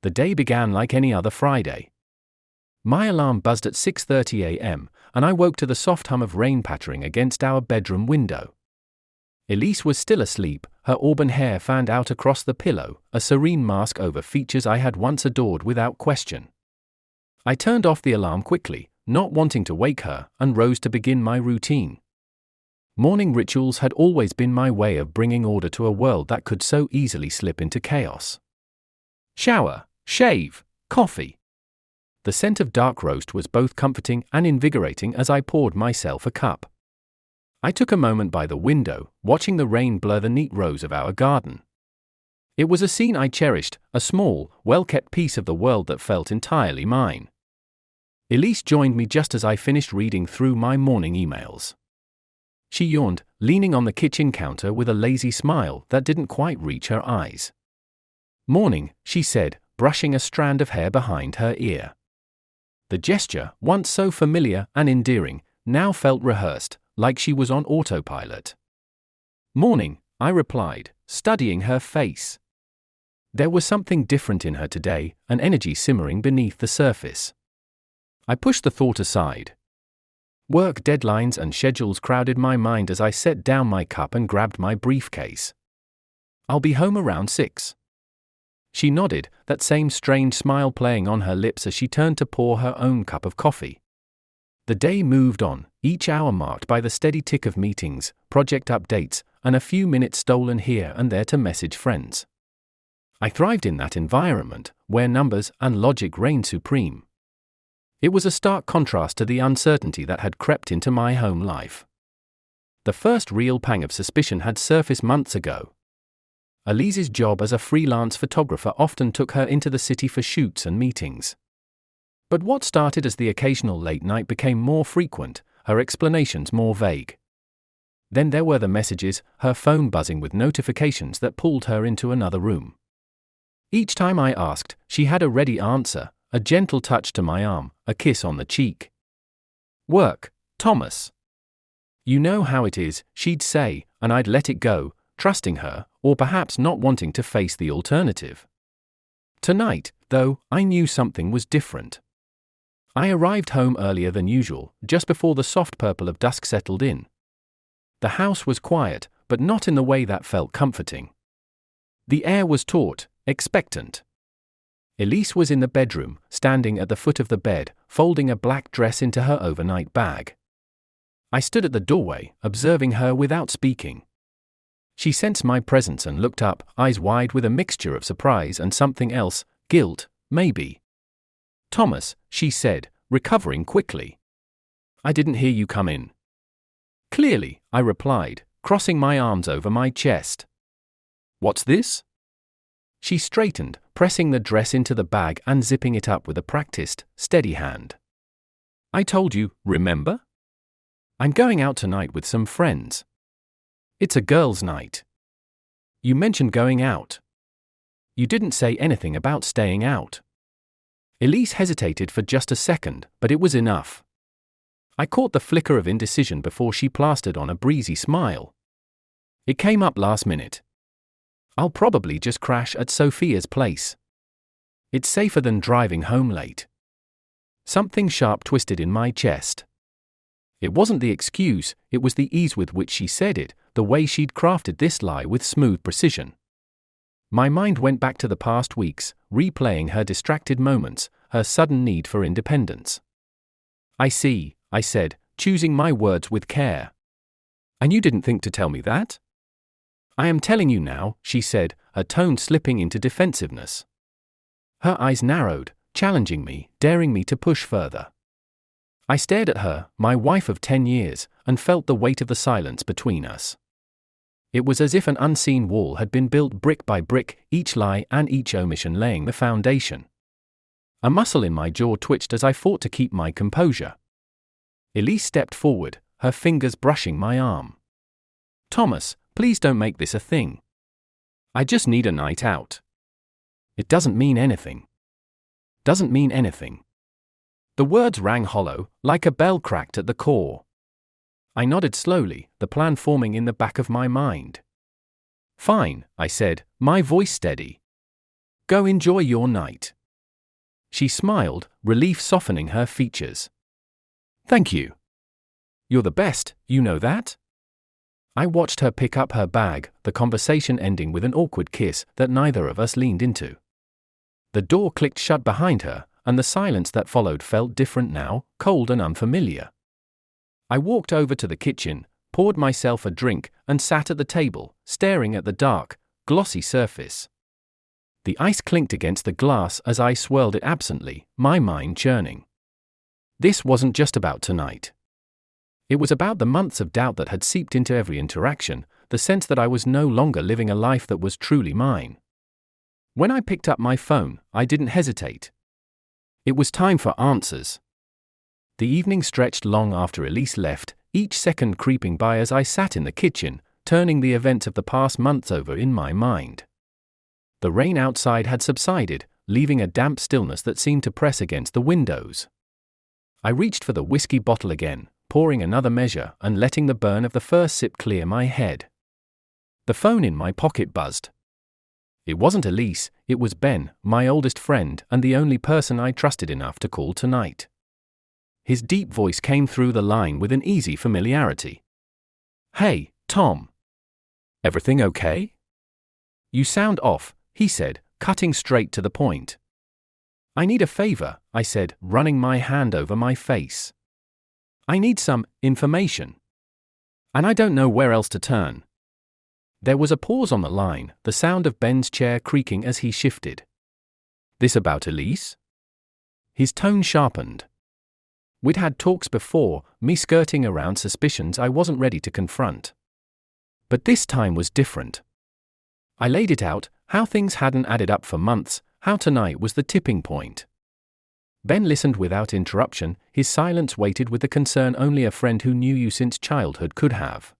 The day began like any other Friday. My alarm buzzed at 6:30 a.m., and I woke to the soft hum of rain pattering against our bedroom window. Elise was still asleep, her auburn hair fanned out across the pillow, a serene mask over features I had once adored without question. I turned off the alarm quickly, not wanting to wake her, and rose to begin my routine. Morning rituals had always been my way of bringing order to a world that could so easily slip into chaos. Shower, shave, coffee. The scent of dark roast was both comforting and invigorating as I poured myself a cup. I took a moment by the window, watching the rain blur the neat rows of our garden. It was a scene I cherished, a small, well-kept piece of the world that felt entirely mine. Elise joined me just as I finished reading through my morning emails. She yawned, leaning on the kitchen counter with a lazy smile that didn't quite reach her eyes. "Morning," she said, brushing a strand of hair behind her ear. The gesture, once so familiar and endearing, now felt rehearsed, like she was on autopilot. "Morning," I replied, studying her face. There was something different in her today, an energy simmering beneath the surface. I pushed the thought aside. Work deadlines and schedules crowded my mind as I set down my cup and grabbed my briefcase. "I'll be home around 6. She nodded, that same strange smile playing on her lips as she turned to pour her own cup of coffee. The day moved on, each hour marked by the steady tick of meetings, project updates, and a few minutes stolen here and there to message friends. I thrived in that environment, where numbers and logic reigned supreme. It was a stark contrast to the uncertainty that had crept into my home life. The first real pang of suspicion had surfaced months ago. Elise's job as a freelance photographer often took her into the city for shoots and meetings. But what started as the occasional late night became more frequent, her explanations more vague. Then there were the messages, her phone buzzing with notifications that pulled her into another room. Each time I asked, she had a ready answer, a gentle touch to my arm, a kiss on the cheek. "Work, Thomas." "You know how it is," she'd say, and I'd let it go, trusting her, or perhaps not wanting to face the alternative. Tonight, though, I knew something was different. I arrived home earlier than usual, just before the soft purple of dusk settled in. The house was quiet, but not in the way that felt comforting. The air was taut, expectant. Elise was in the bedroom, standing at the foot of the bed, folding a black dress into her overnight bag. I stood at the doorway, observing her without speaking. She sensed my presence and looked up, eyes wide with a mixture of surprise and something else, guilt, maybe. "Thomas," she said, recovering quickly. "I didn't hear you come in." "Clearly," I replied, crossing my arms over my chest. "What's this?" She straightened, pressing the dress into the bag and zipping it up with a practiced, steady hand. "I told you, remember? I'm going out tonight with some friends. It's a girls' night." "You mentioned going out. You didn't say anything about staying out." Elise hesitated for just a second, but it was enough. I caught the flicker of indecision before she plastered on a breezy smile. "It came up last minute. I'll probably just crash at Sophia's place. It's safer than driving home late." Something sharp twisted in my chest. It wasn't the excuse, it was the ease with which she said it, the way she'd crafted this lie with smooth precision. My mind went back to the past weeks, replaying her distracted moments, her sudden need for independence. "I see," I said, choosing my words with care. "And you didn't think to tell me that?" "I am telling you now," she said, her tone slipping into defensiveness. Her eyes narrowed, challenging me, daring me to push further. I stared at her, my wife of 10 years, and felt the weight of the silence between us. It was as if an unseen wall had been built brick by brick, each lie and each omission laying the foundation. A muscle in my jaw twitched as I fought to keep my composure. Elise stepped forward, her fingers brushing my arm. "Thomas, please don't make this a thing. I just need a night out." "It doesn't mean anything." "Doesn't mean anything." The words rang hollow, like a bell cracked at the core. I nodded slowly, the plan forming in the back of my mind. "Fine," I said, my voice steady. Go enjoy your night." She smiled, relief softening her features. "Thank you. You're the best, you know that?" I watched her pick up her bag, the conversation ending with an awkward kiss that neither of us leaned into. The door clicked shut behind her, and the silence that followed felt different now, cold and unfamiliar. I walked over to the kitchen, poured myself a drink, and sat at the table, staring at the dark, glossy surface. The ice clinked against the glass as I swirled it absently, my mind churning. This wasn't just about tonight. It was about the months of doubt that had seeped into every interaction, the sense that I was no longer living a life that was truly mine. When I picked up my phone, I didn't hesitate. It was time for answers. The evening stretched long after Elise left, each second creeping by as I sat in the kitchen, turning the events of the past months over in my mind. The rain outside had subsided, leaving a damp stillness that seemed to press against the windows. I reached for the whiskey bottle again, pouring another measure and letting the burn of the first sip clear my head. The phone in my pocket buzzed. It wasn't Elise, it was Ben, my oldest friend and the only person I trusted enough to call tonight. His deep voice came through the line with an easy familiarity. "Hey, Tom. Everything okay? You sound off," he said, cutting straight to the point. "I need a favor," I said, running my hand over my face. "I need some information. And I don't know where else to turn." There was a pause on the line, the sound of Ben's chair creaking as he shifted. "This about Elise?" His tone sharpened. We'd had talks before, me skirting around suspicions I wasn't ready to confront. But this time was different. I laid it out, how things hadn't added up for months, how tonight was the tipping point. Ben listened without interruption, his silence weighted with the concern only a friend who knew you since childhood could have.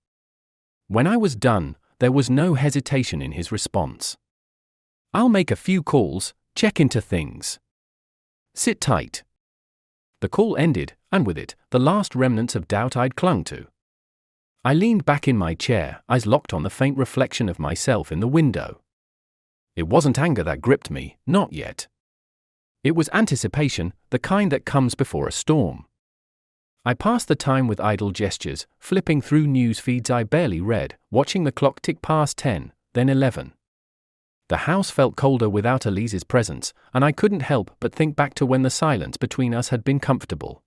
When I was done, there was no hesitation in his response. "I'll make a few calls, check into things. Sit tight." The call ended, and with it, the last remnants of doubt I'd clung to. I leaned back in my chair, eyes locked on the faint reflection of myself in the window. It wasn't anger that gripped me, not yet. It was anticipation, the kind that comes before a storm. I passed the time with idle gestures, flipping through news feeds I barely read, watching the clock tick past 10, then 11. The house felt colder without Elise's presence, and I couldn't help but think back to when the silence between us had been comfortable.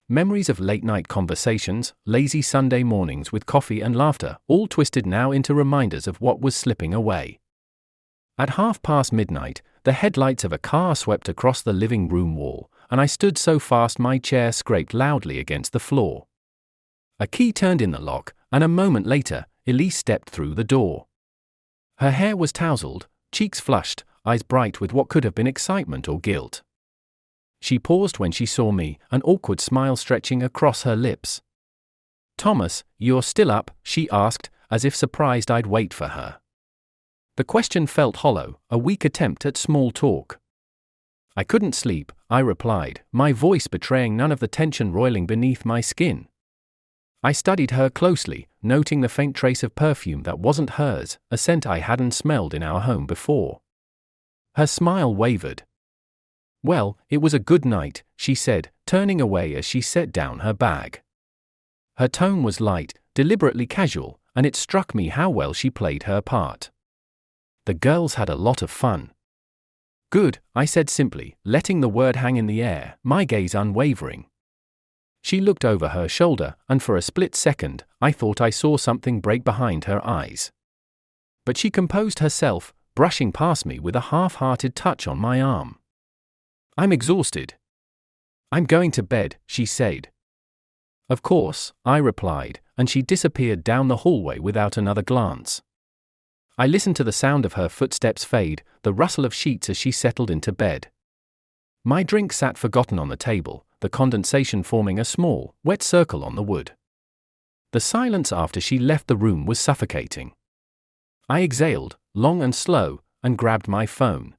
Memories of late-night conversations, lazy Sunday mornings with coffee and laughter, all twisted now into reminders of what was slipping away. At midnight, the headlights of a car swept across the living room wall, and I stood so fast my chair scraped loudly against the floor. A key turned in the lock, and a moment later, Elise stepped through the door. Her hair was tousled, cheeks flushed, eyes bright with what could have been excitement or guilt. She paused when she saw me, an awkward smile stretching across her lips. "Thomas, you're still up?" she asked, as if surprised I'd wait for her. The question felt hollow, a weak attempt at small talk. "I couldn't sleep," I replied, my voice betraying none of the tension roiling beneath my skin. I studied her closely, noting the faint trace of perfume that wasn't hers, a scent I hadn't smelled in our home before. Her smile wavered. "Well, it was a good night," she said, turning away as she set down her bag. Her tone was light, deliberately casual, and it struck me how well she played her part. The girls had a lot of fun. "Good," I said simply, letting the word hang in the air, my gaze unwavering. She looked over her shoulder, and for a split second, I thought I saw something break behind her eyes. But she composed herself, brushing past me with a half-hearted touch on my arm. "I'm exhausted. I'm going to bed," she said. "Of course," I replied, and she disappeared down the hallway without another glance. I listened to the sound of her footsteps fade, the rustle of sheets as she settled into bed. My drink sat forgotten on the table, the condensation forming a small, wet circle on the wood. The silence after she left the room was suffocating. I exhaled, long and slow, and grabbed my phone.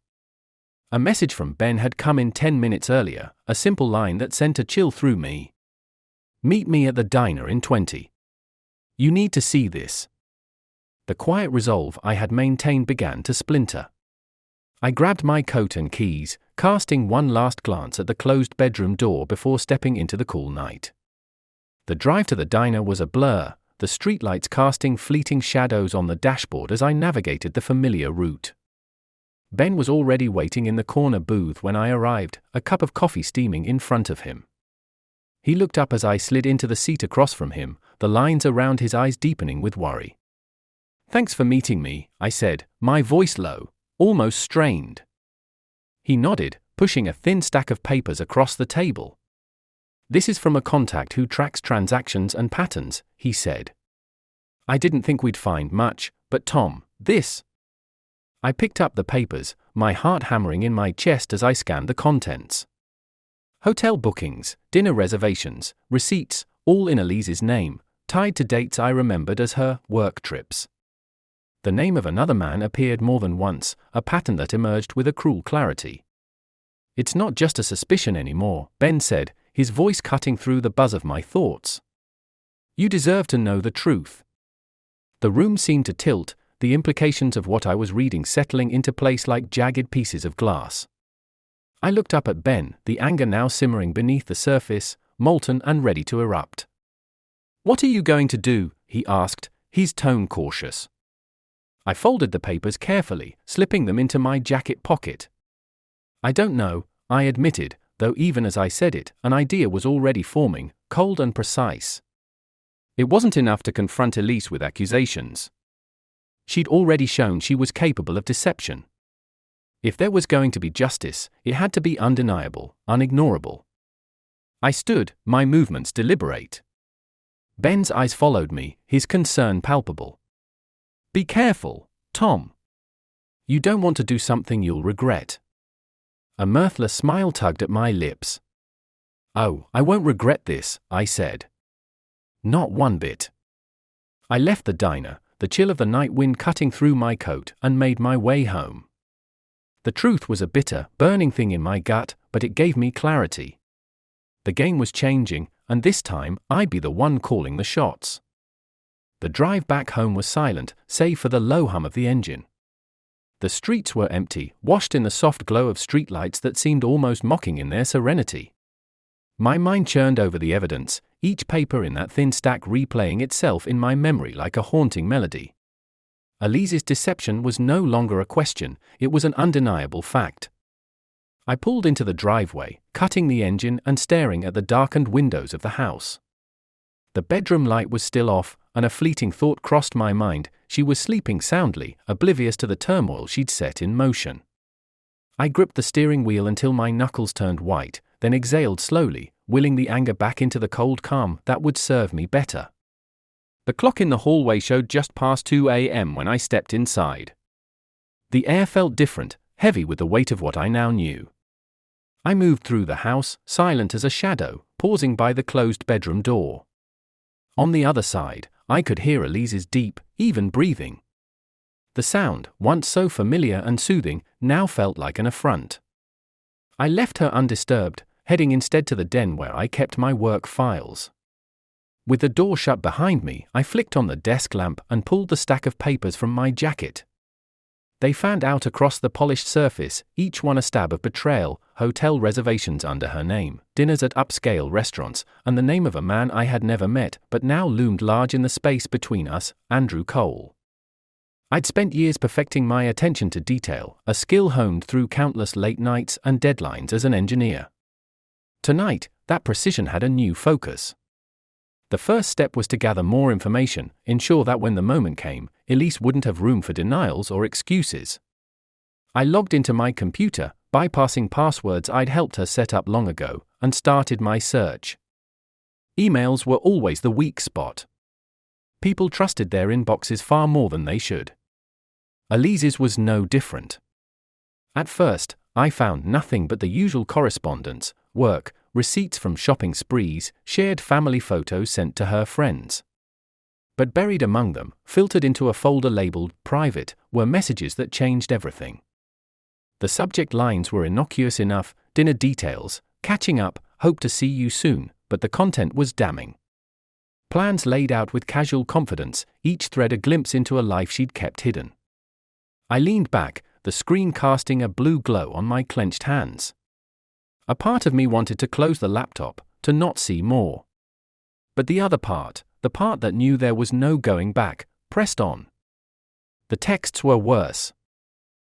A message from Ben had come in 10 minutes earlier, a simple line that sent a chill through me. "Meet me at the diner in 20. You need to see this." The quiet resolve I had maintained began to splinter. I grabbed my coat and keys, casting one last glance at the closed bedroom door before stepping into the cool night. The drive to the diner was a blur, the streetlights casting fleeting shadows on the dashboard as I navigated the familiar route. Ben was already waiting in the corner booth when I arrived, a cup of coffee steaming in front of him. He looked up as I slid into the seat across from him, the lines around his eyes deepening with worry. "Thanks for meeting me," I said, my voice low, almost strained. He nodded, pushing a thin stack of papers across the table. "This is from a contact who tracks transactions and patterns," he said. "I didn't think we'd find much, but Tom, this..." I picked up the papers, my heart hammering in my chest as I scanned the contents. Hotel bookings, dinner reservations, receipts, all in Elise's name, tied to dates I remembered as her work trips. The name of another man appeared more than once, a pattern that emerged with a cruel clarity. "It's not just a suspicion anymore," Ben said, his voice cutting through the buzz of my thoughts. "You deserve to know the truth." The room seemed to tilt, the implications of what I was reading settling into place like jagged pieces of glass. I looked up at Ben, the anger now simmering beneath the surface, molten and ready to erupt. "What are you going to do?" he asked, his tone cautious. I folded the papers carefully, slipping them into my jacket pocket. "I don't know," I admitted, though even as I said it, an idea was already forming, cold and precise. It wasn't enough to confront Elise with accusations. She'd already shown she was capable of deception. If there was going to be justice, it had to be undeniable, unignorable. I stood, my movements deliberate. Ben's eyes followed me, his concern palpable. "Be careful, Tom. You don't want to do something you'll regret." A mirthless smile tugged at my lips. "Oh, I won't regret this," I said. "Not one bit." I left the diner, the chill of the night wind cutting through my coat, and made my way home. The truth was a bitter, burning thing in my gut, but it gave me clarity. The game was changing, and this time, I'd be the one calling the shots. The drive back home was silent, save for the low hum of the engine. The streets were empty, washed in the soft glow of streetlights that seemed almost mocking in their serenity. My mind churned over the evidence, each paper in that thin stack replaying itself in my memory like a haunting melody. Elise's deception was no longer a question, it was an undeniable fact. I pulled into the driveway, cutting the engine and staring at the darkened windows of the house. The bedroom light was still off, and a fleeting thought crossed my mind: she was sleeping soundly, oblivious to the turmoil she'd set in motion. I gripped the steering wheel until my knuckles turned white, then exhaled slowly, willing the anger back into the cold calm that would serve me better. The clock in the hallway showed just past 2 a.m. when I stepped inside. The air felt different, heavy with the weight of what I now knew. I moved through the house, silent as a shadow, pausing by the closed bedroom door. On the other side, I could hear Elise's deep, even breathing. The sound, once so familiar and soothing, now felt like an affront. I left her undisturbed, heading instead to the den where I kept my work files. With the door shut behind me, I flicked on the desk lamp and pulled the stack of papers from my jacket. They fanned out across the polished surface, each one a stab of betrayal: hotel reservations under her name, dinners at upscale restaurants, and the name of a man I had never met but now loomed large in the space between us, Andrew Cole. I'd spent years perfecting my attention to detail, a skill honed through countless late nights and deadlines as an engineer. Tonight, that precision had a new focus. The first step was to gather more information, ensure that when the moment came, Elise wouldn't have room for denials or excuses. I logged into my computer, bypassing passwords I'd helped her set up long ago, and started my search. Emails were always the weak spot. People trusted their inboxes far more than they should. Elise's was no different. At first, I found nothing but the usual correspondence, work, receipts from shopping sprees, shared family photos sent to her friends. But buried among them, filtered into a folder labeled private, were messages that changed everything. The subject lines were innocuous enough: dinner details, catching up, hope to see you soon, but the content was damning. Plans laid out with casual confidence, each thread a glimpse into a life she'd kept hidden. I leaned back, the screen casting a blue glow on my clenched hands. A part of me wanted to close the laptop, to not see more. But the other part, the part that knew there was no going back, pressed on. The texts were worse.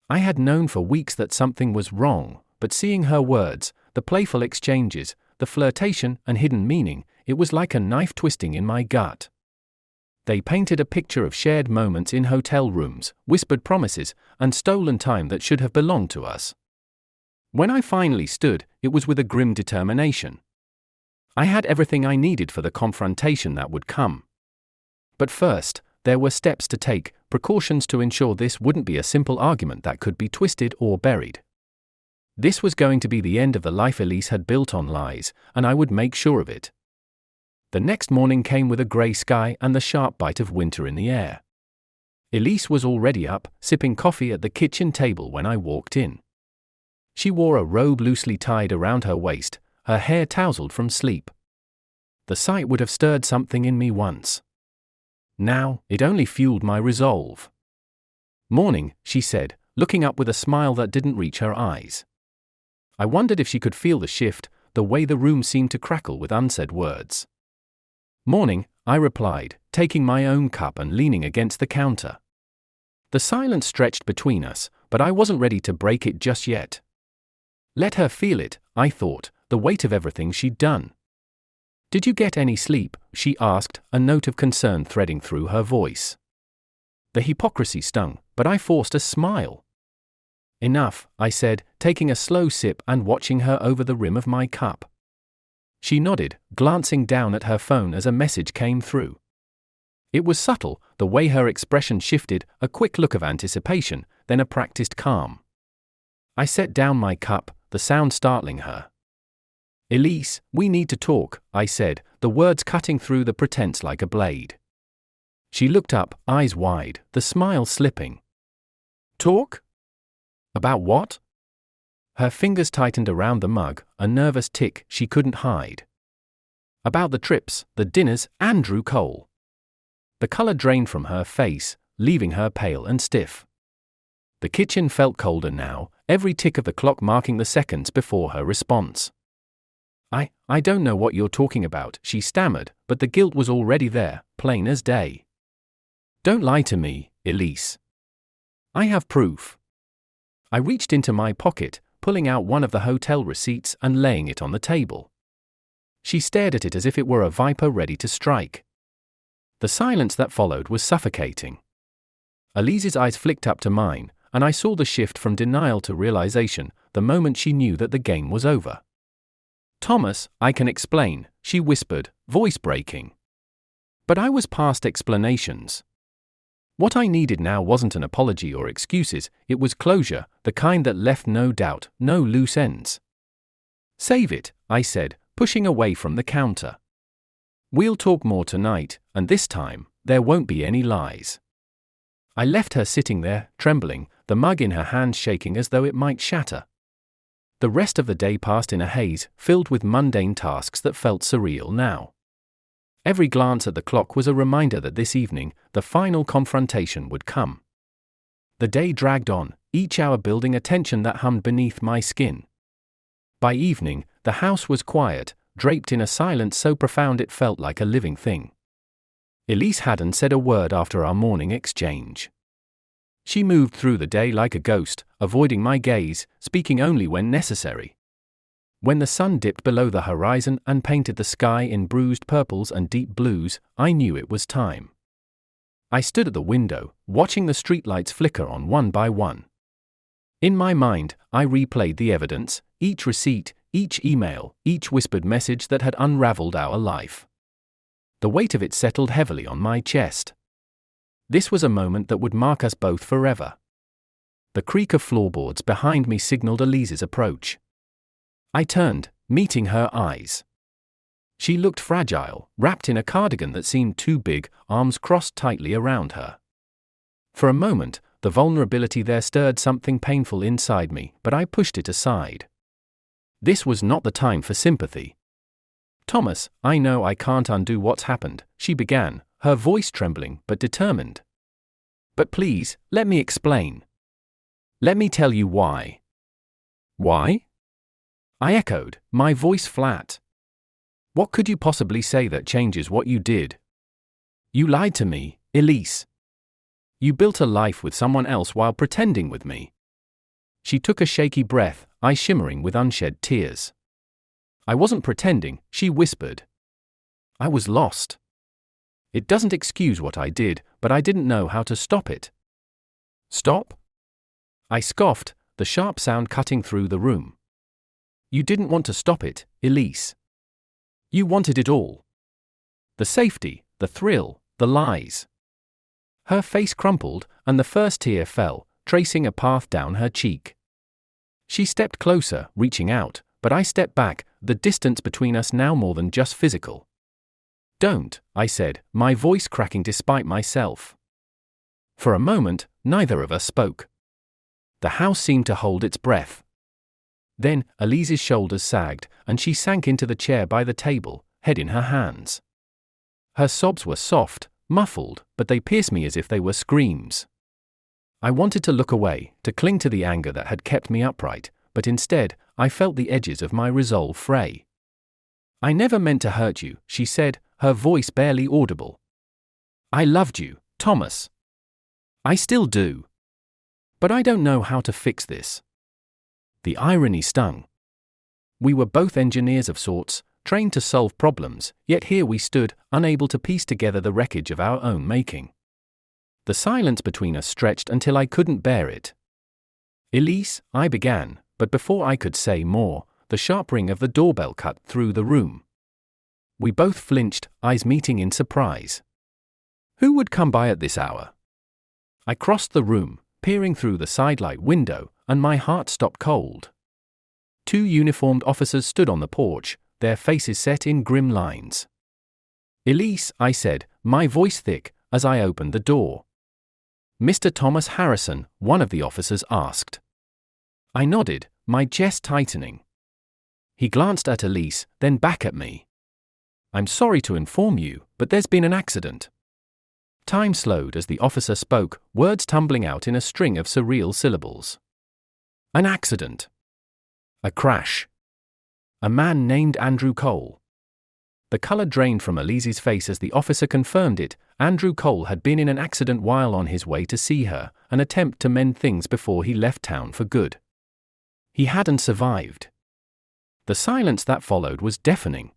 I had known for weeks that something was wrong, but seeing her words, the playful exchanges, the flirtation and hidden meaning, it was like a knife twisting in my gut. They painted a picture of shared moments in hotel rooms, whispered promises, and stolen time that should have belonged to us. When I finally stood, it was with a grim determination. I had everything I needed for the confrontation that would come. But first, there were steps to take, precautions to ensure this wouldn't be a simple argument that could be twisted or buried. This was going to be the end of the life Elise had built on lies, and I would make sure of it. The next morning came with a grey sky and the sharp bite of winter in the air. Elise was already up, sipping coffee at the kitchen table when I walked in. She wore a robe loosely tied around her waist, her hair tousled from sleep. The sight would have stirred something in me once. Now, it only fueled my resolve. "Morning," she said, looking up with a smile that didn't reach her eyes. I wondered if she could feel the shift, the way the room seemed to crackle with unsaid words. "Morning," I replied, taking my own cup and leaning against the counter. The silence stretched between us, but I wasn't ready to break it just yet. Let her feel it, I thought, the weight of everything she'd done. "Did you get any sleep?" she asked, a note of concern threading through her voice. The hypocrisy stung, but I forced a smile. "Enough," I said, taking a slow sip and watching her over the rim of my cup. She nodded, glancing down at her phone as a message came through. It was subtle, the way her expression shifted, a quick look of anticipation, then a practiced calm. I set down my cup, the sound startling her. "Elise, we need to talk," I said, the words cutting through the pretense like a blade. She looked up, eyes wide, the smile slipping. "Talk? About what?" Her fingers tightened around the mug, a nervous tick she couldn't hide. "About the trips, the dinners, Andrew Cole." The color drained from her face, leaving her pale and stiff. The kitchen felt colder now, every tick of the clock marking the seconds before her response. I don't know what you're talking about," she stammered, but the guilt was already there, plain as day. "Don't lie to me, Elise. I have proof." I reached into my pocket, pulling out one of the hotel receipts and laying it on the table. She stared at it as if it were a viper ready to strike. The silence that followed was suffocating. Elise's eyes flicked up to mine, and I saw the shift from denial to realization, the moment she knew that the game was over. "Thomas, I can explain," she whispered, voice breaking. But I was past explanations. What I needed now wasn't an apology or excuses, it was closure, the kind that left no doubt, no loose ends. "Save it," I said, pushing away from the counter. "We'll talk more tonight, and this time, there won't be any lies." I left her sitting there, trembling, the mug in her hand shaking as though it might shatter. The rest of the day passed in a haze, filled with mundane tasks that felt surreal now. Every glance at the clock was a reminder that this evening, the final confrontation would come. The day dragged on, each hour building a tension that hummed beneath my skin. By evening, the house was quiet, draped in a silence so profound it felt like a living thing. Elise hadn't said a word after our morning exchange. She moved through the day like a ghost, avoiding my gaze, speaking only when necessary. When the sun dipped below the horizon and painted the sky in bruised purples and deep blues, I knew it was time. I stood at the window, watching the streetlights flicker on one by one. In my mind, I replayed the evidence, each receipt, each email, each whispered message that had unraveled our life. The weight of it settled heavily on my chest. This was a moment that would mark us both forever. The creak of floorboards behind me signaled Elise's approach. I turned, meeting her eyes. She looked fragile, wrapped in a cardigan that seemed too big, arms crossed tightly around her. For a moment, the vulnerability there stirred something painful inside me, but I pushed it aside. This was not the time for sympathy. "Thomas, I know I can't undo what's happened," she began, her voice trembling but determined. "But please, let me explain." Let me tell you why. Why? I echoed, my voice flat. What could you possibly say that changes what you did? You lied to me, Elise. You built a life with someone else while pretending with me. She took a shaky breath, eyes shimmering with unshed tears. I wasn't pretending, she whispered. I was lost. It doesn't excuse what I did, but I didn't know how to stop it. Stop? I scoffed, the sharp sound cutting through the room. You didn't want to stop it, Elise. You wanted it all. The safety, the thrill, the lies. Her face crumpled, and the first tear fell, tracing a path down her cheek. She stepped closer, reaching out, but I stepped back, the distance between us now more than just physical. Don't, I said, my voice cracking despite myself. For a moment, neither of us spoke. The house seemed to hold its breath. Then, Elise's shoulders sagged, and she sank into the chair by the table, head in her hands. Her sobs were soft, muffled, but they pierced me as if they were screams. I wanted to look away, to cling to the anger that had kept me upright, but instead, I felt the edges of my resolve fray. I never meant to hurt you, she said, her voice barely audible. I loved you, Thomas. I still do. But I don't know how to fix this. The irony stung. We were both engineers of sorts, trained to solve problems, yet here we stood, unable to piece together the wreckage of our own making. The silence between us stretched until I couldn't bear it. Elise, I began, but before I could say more, the sharp ring of the doorbell cut through the room. We both flinched, eyes meeting in surprise. Who would come by at this hour? I crossed the room, peering through the sidelight window, and my heart stopped cold. 2 uniformed officers stood on the porch, their faces set in grim lines. Elise, I said, my voice thick, as I opened the door. Mr. Thomas Harrison, one of the officers asked. I nodded, my chest tightening. He glanced at Elise, then back at me. I'm sorry to inform you, but there's been an accident. Time slowed as the officer spoke, words tumbling out in a string of surreal syllables. An accident. A crash. A man named Andrew Cole. The color drained from Elise's face as the officer confirmed it. Andrew Cole had been in an accident while on his way to see her, an attempt to mend things before he left town for good. He hadn't survived. The silence that followed was deafening.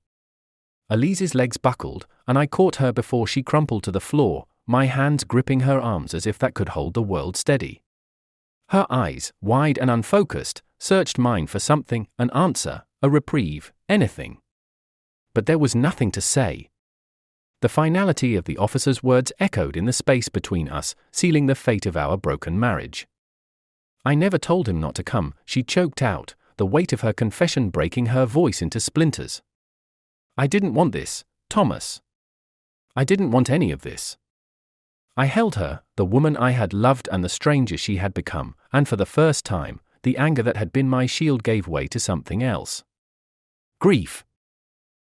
Elise's legs buckled, and I caught her before she crumpled to the floor, my hands gripping her arms as if that could hold the world steady. Her eyes, wide and unfocused, searched mine for something, an answer, a reprieve, anything. But there was nothing to say. The finality of the officer's words echoed in the space between us, sealing the fate of our broken marriage. I never told him not to come, she choked out, the weight of her confession breaking her voice into splinters. I didn't want this, Thomas. I didn't want any of this. I held her, the woman I had loved and the stranger she had become, and for the first time, the anger that had been my shield gave way to something else. Grief.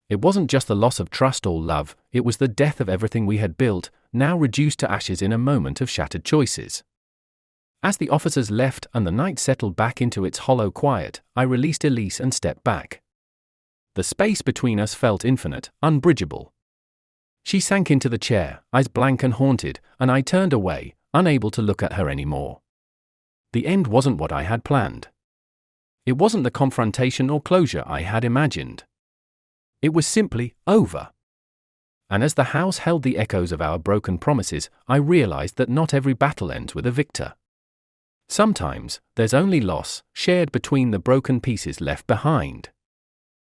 It wasn't just the loss of trust or love, it was the death of everything we had built, now reduced to ashes in a moment of shattered choices. As the officers left and the night settled back into its hollow quiet, I released Elise and stepped back. The space between us felt infinite, unbridgeable. She sank into the chair, eyes blank and haunted, and I turned away, unable to look at her anymore. The end wasn't what I had planned. It wasn't the confrontation or closure I had imagined. It was simply over. And as the house held the echoes of our broken promises, I realized that not every battle ends with a victor. Sometimes, there's only loss, shared between the broken pieces left behind.